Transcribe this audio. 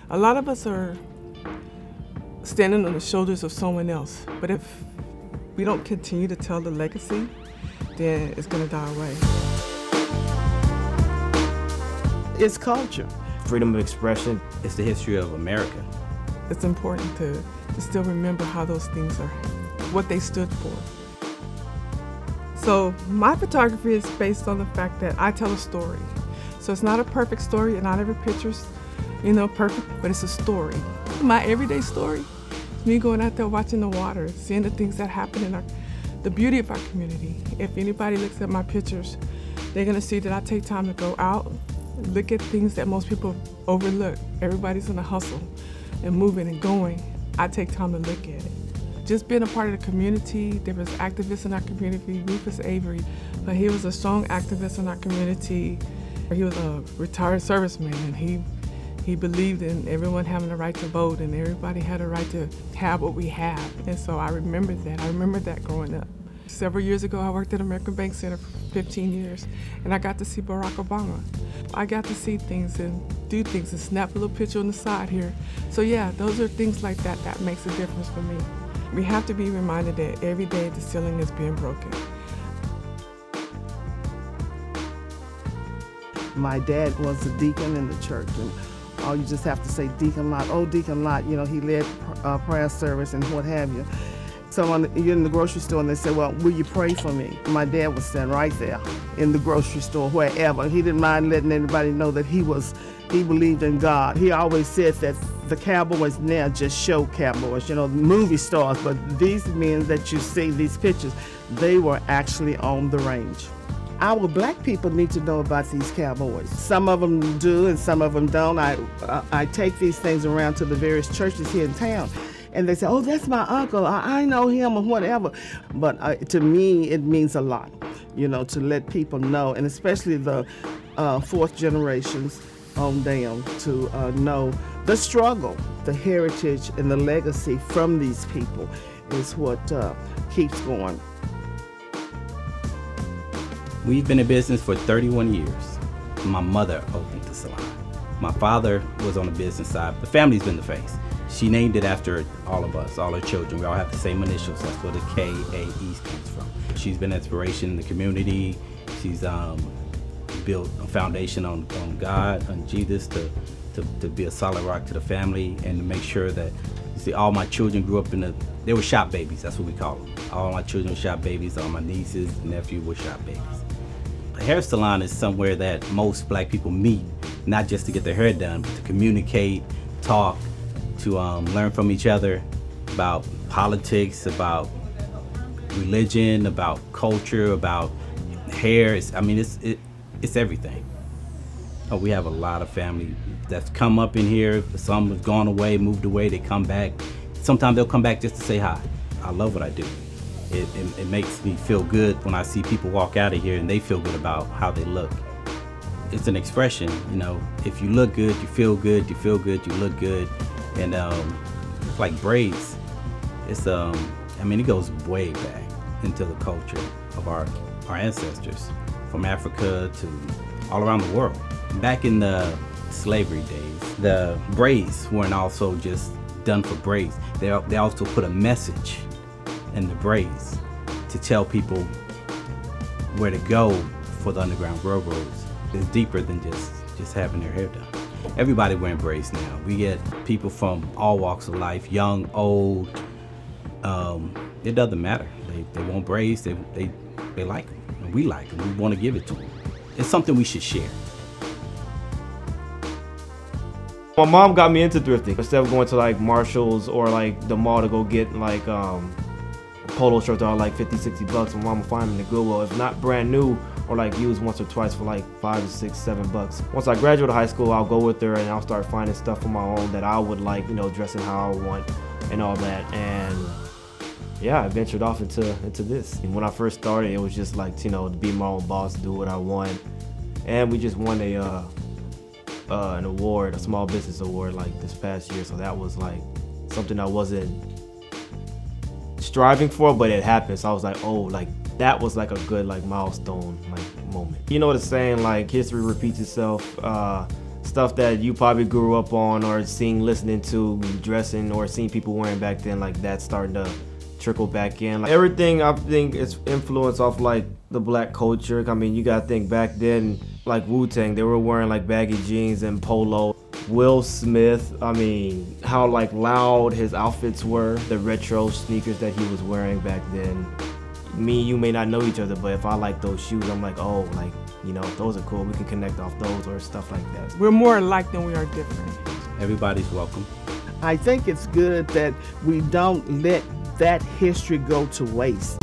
A lot of us are standing on the shoulders of someone else, but if we don't continue to tell the legacy, then it's going to die away. It's culture. Freedom of expression is the history of America. It's important to still remember how those things are, what they stood for. So my photography is based on the fact that I tell a story. So it's not a perfect story, and not every picture's, perfect, but it's a story. My everyday story is me going out there watching the water, seeing the things that happen in the beauty of our community. If anybody looks at my pictures, they're gonna see that I take time to go out, look at things that most people overlook. Everybody's in a hustle and moving and going. I take time to look at it. Just being a part of the community, there was activists in our community, Rufus Avery, but he was a strong activist in our community. He was a retired serviceman, and he believed in everyone having the right to vote, and everybody had a right to have what we have. And so I remember that. I remember that growing up. Several years ago, I worked at American Bank Center for 15 years, and I got to see Barack Obama. I got to see things and do things and snap a little picture on the side here. So yeah, those are things like that that makes a difference for me. We have to be reminded that every day the ceiling is being broken. My dad was a deacon in the church, and you just have to say Deacon Lott. Oh, Deacon Lott, he led prayer service and what have you. So you're in the grocery store and they say, well, will you pray for me? My dad was standing right there in the grocery store, wherever. He didn't mind letting anybody know that he believed in God. He always said that the cowboys now just show cowboys, the movie stars, but these men that you see, these pictures, they were actually on the range. Our black people need to know about these cowboys. Some of them do and some of them don't. I take these things around to the various churches here in town, and they say, oh, that's my uncle, I know him or whatever. But to me, it means a lot, to let people know, and especially the fourth generations on down, to know the struggle, the heritage, and the legacy from these people is what keeps going. We've been in business for 31 years. My mother opened the salon. My father was on the business side. The family's been the face. She named it after all of us, all her children. We all have the same initials. That's where the K-A-E comes from. She's been an inspiration in the community. She's built a foundation on God, on Jesus, to be a solid rock to the family, and to make sure that, all my children grew up they were shop babies, that's what we call them. All my children were shop babies, all my nieces and nephews were shop babies. A hair salon is somewhere that most black people meet, not just to get their hair done, but to communicate, talk, to learn from each other about politics, about religion, about culture, about hair. It's everything. Oh, we have a lot of family that's come up in here. Some have gone away, moved away, they come back. Sometimes they'll come back just to say hi. I love what I do. It makes me feel good when I see people walk out of here and they feel good about how they look. It's an expression, if you look good, you feel good, you feel good, you look good. And it's like braids. It's it goes way back into the culture of our ancestors, from Africa to all around the world. Back in the slavery days, the braids weren't also just done for braids. They also put a message in the braids to tell people where to go for the Underground Railroads. It's deeper than just having their hair done. Everybody wearing braids now. We get people from all walks of life, young, old. It doesn't matter. They want braids. They like them, and we like them. We want to give it to them. It's something we should share. My mom got me into thrifting. Instead of going to like Marshalls or like the mall to go get like polo shirts that are like 50, 60 bucks, my mom will find them in the Goodwill. If not brand new, or like used once or twice for like 5 to 6, 7 bucks. Once I graduate high school, I'll go with her and I'll start finding stuff on my own that I would like, dressing how I want and all that. And yeah, I ventured off into this. And when I first started, it was just like, to be my own boss, do what I want. And we just won an award, a small business award, like this past year. So that was like something I wasn't striving for, but it happened. So I was like, oh, like that was like a good like milestone like moment. You know what it's saying, like history repeats itself. stuff that you probably grew up on or seeing, listening to, dressing, or seeing people wearing back then, like that's starting to trickle back in. Like, everything I think is influenced off like the black culture. I mean, you gotta think back then, like Wu-Tang, they were wearing like baggy jeans and polo. Will Smith, I mean, how like loud his outfits were, the retro sneakers that he was wearing back then. Me and you may not know each other, but if I like those shoes, I'm like, oh, like, you know, those are cool. We can connect off those or stuff like that. We're more alike than we are different. Everybody's welcome. I think it's good that we don't let that history go to waste.